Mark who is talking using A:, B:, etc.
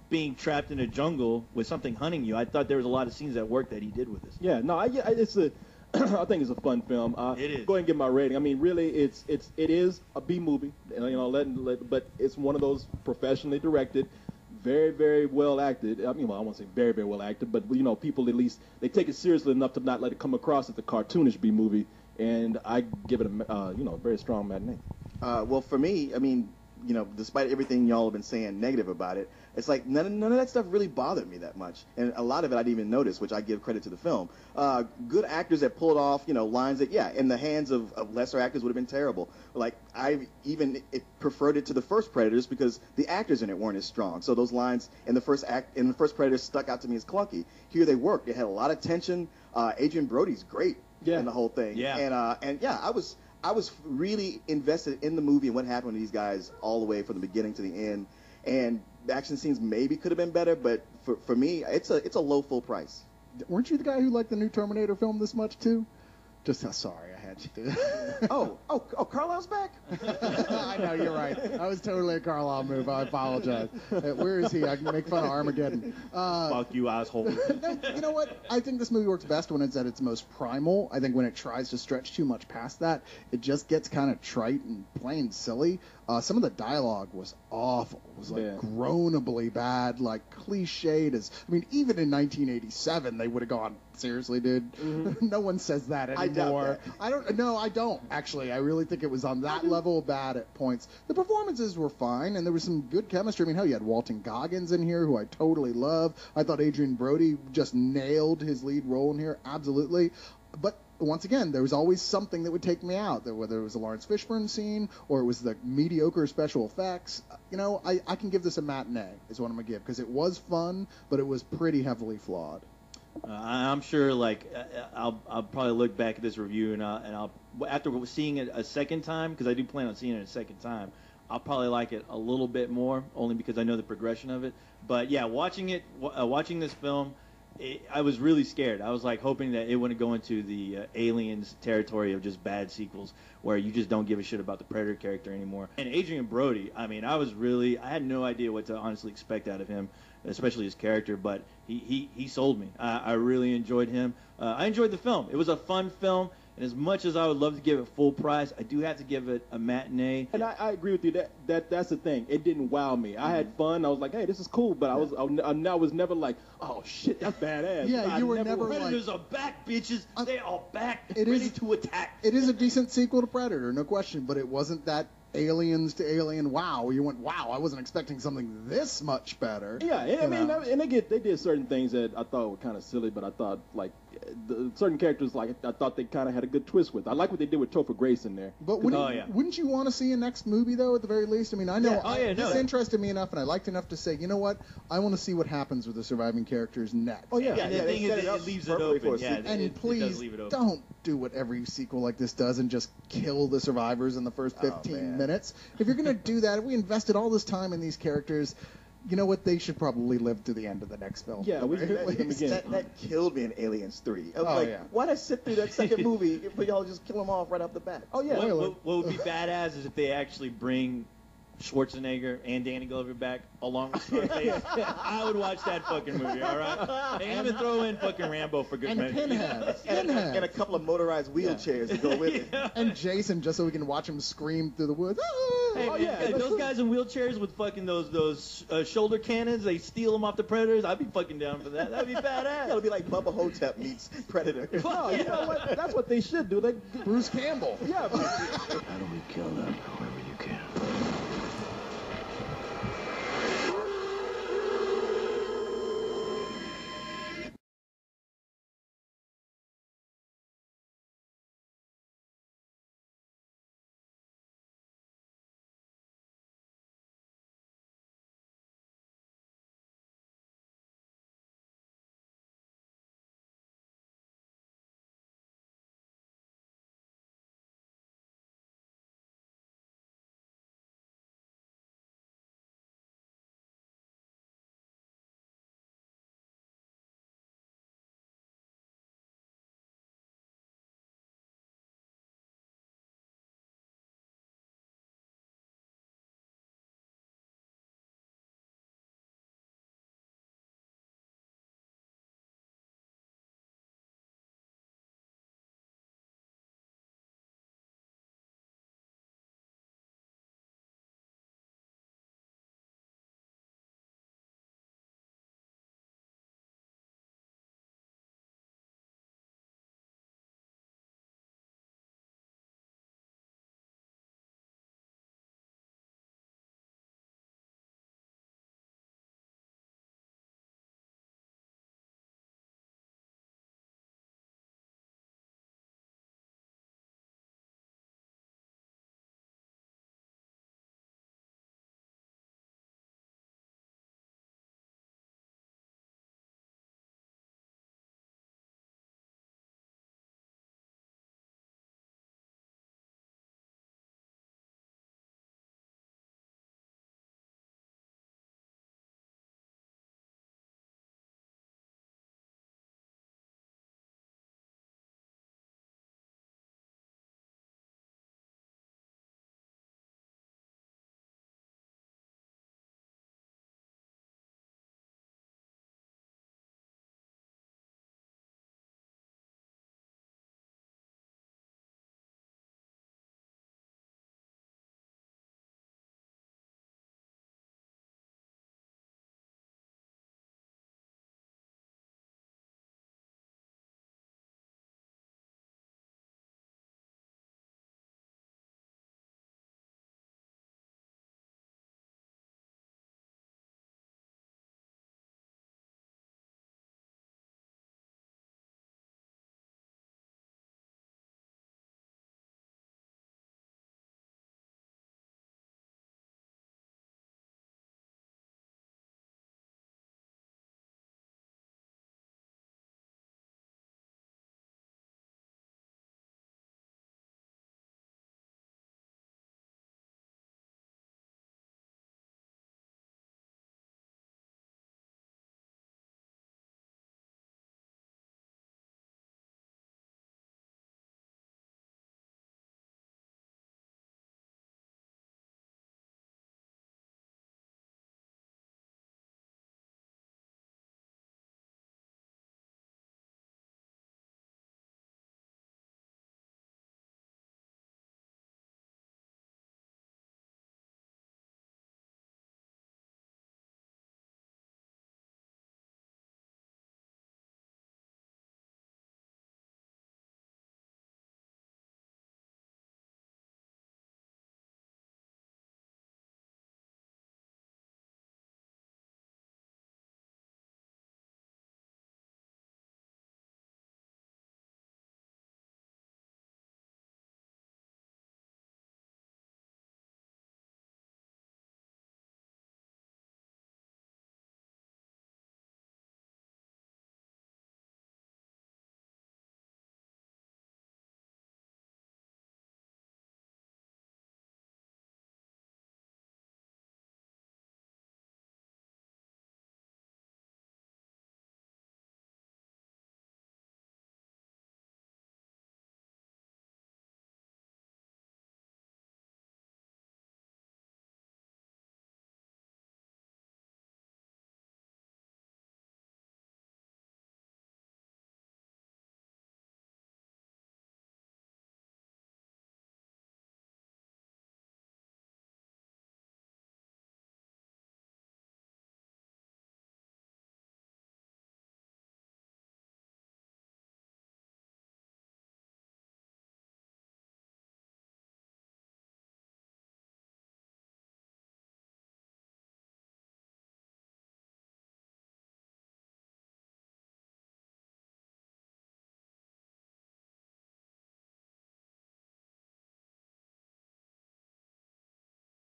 A: being trapped in a jungle with something hunting you. I thought there was a lot of scenes at work that he did with this.
B: Yeah, no, it's a. I think it's a fun film.
A: It is.
B: Go ahead and give my rating. I mean, really, it is a B movie. But it's one of those professionally directed, very, very well acted. I mean, well, I won't say very, very well acted, but people at least they take it seriously enough to not let it come across as a cartoonish B movie. And I give it a very strong matinee.
C: Well, for me, I mean, despite everything y'all have been saying negative about it, it's like none of that stuff really bothered me that much. And a lot of it I didn't even notice, which I give credit to the film. Good actors that pulled off, lines that, in the hands of lesser actors would have been terrible. Like, I even preferred it to the first Predators because the actors in it weren't as strong. So those lines in the first Predators stuck out to me as clunky. Here they worked. They had a lot of tension. Adrian Brody's great in the whole thing.
A: Yeah.
C: And I was really invested in the movie and what happened to these guys all the way from the beginning to the end. And the action scenes maybe could have been better, but for me, it's a low full price.
D: Weren't you the guy who liked the new Terminator film this much too? Just sorry, I had you.
C: oh, Carlisle's back.
D: I know, you're right. That was totally a Carlisle move. I apologize. Where is he? I can make fun of Armageddon.
A: Fuck you, asshole.
D: No, you know what? I think this movie works best when it's at its most primal. I think when it tries to stretch too much past that, it just gets kind of trite and plain silly. Some of the dialogue was awful. It was like groanably bad, like cliched as. I mean, even in 1987, they would have gone, seriously, dude. Mm-hmm. No one says that anymore.
C: I doubt that.
D: I don't actually. I really think it was on that level bad at points. The performances were fine, and there was some good chemistry. I mean, hell, you had Walton Goggins in here, who I totally love. I thought Adrian Brody just nailed his lead role in here, absolutely. But once again, there was always something that would take me out, whether it was the Lawrence Fishburne scene or it was the mediocre special effects. I can give this a matinee, is what I'm going to give, because it was fun, but it was pretty heavily flawed.
A: I'm sure, I'll probably look back at this review and I'll after seeing it a second time, because I do plan on seeing it a second time, I'll probably like it a little bit more, only because I know the progression of it. But yeah, watching this film, I was really scared. I was hoping that it wouldn't go into the Aliens territory of just bad sequels where you just don't give a shit about the Predator character anymore. And Adrian Brody, I mean, I had no idea what to honestly expect out of him, especially his character, but he sold me. I really enjoyed him. I enjoyed the film. It was a fun film. And as much as I would love to give it full price, I do have to give it a matinee.
B: And I agree with you. That's the thing. It didn't wow me. I had fun. I was like, hey, this is cool. But I was never like, oh shit, that's badass.
D: Yeah, you were never
A: Predators
D: like,
A: are back, bitches. They are back,
D: it
A: ready
D: is,
A: to attack.
D: It is a decent sequel to Predator, no question. But it wasn't that Aliens to Alien wow. You went, wow, I wasn't expecting something this much better.
B: Yeah, and they did certain things that I thought were kind of silly, but I thought certain characters I thought they kind of had a good twist with. I like what they did with Topher Grace in there.
D: But wouldn't you want to see a next movie though, at the very least? I mean, I know this interested me enough, and I liked enough to say, you know what, I want to see what happens with the surviving characters next.
B: Oh yeah,
A: the thing is, it leaves it open. Yeah,
D: and please don't do what every sequel like this does and just kill the survivors in the first 15 minutes. If you're going to do that, if we invested all this time in these characters, you know what? They should probably live to the end of the next film.
B: Yeah,
C: that killed me in Aliens 3. I was why did I sit through that second movie if y'all just kill them off right off the bat?
B: Oh yeah.
A: What would be badass is if they actually bring Schwarzenegger and Danny Glover back along with Scarface. I would watch that fucking movie, all right? And even throw in fucking Rambo for good measure.
D: And
C: and a couple of motorized wheelchairs to go with it.
D: And Jason, just so we can watch him scream through the woods.
A: Hey, those guys in wheelchairs with fucking those shoulder cannons, they steal them off the Predators. I'd be fucking down for that. That'd be badass.
C: It'll be like Bubba Hotep meets Predator.
B: No, you know what? That's what they should do.
D: Bruce Campbell.
B: Yeah.
E: How do we kill them? However you can.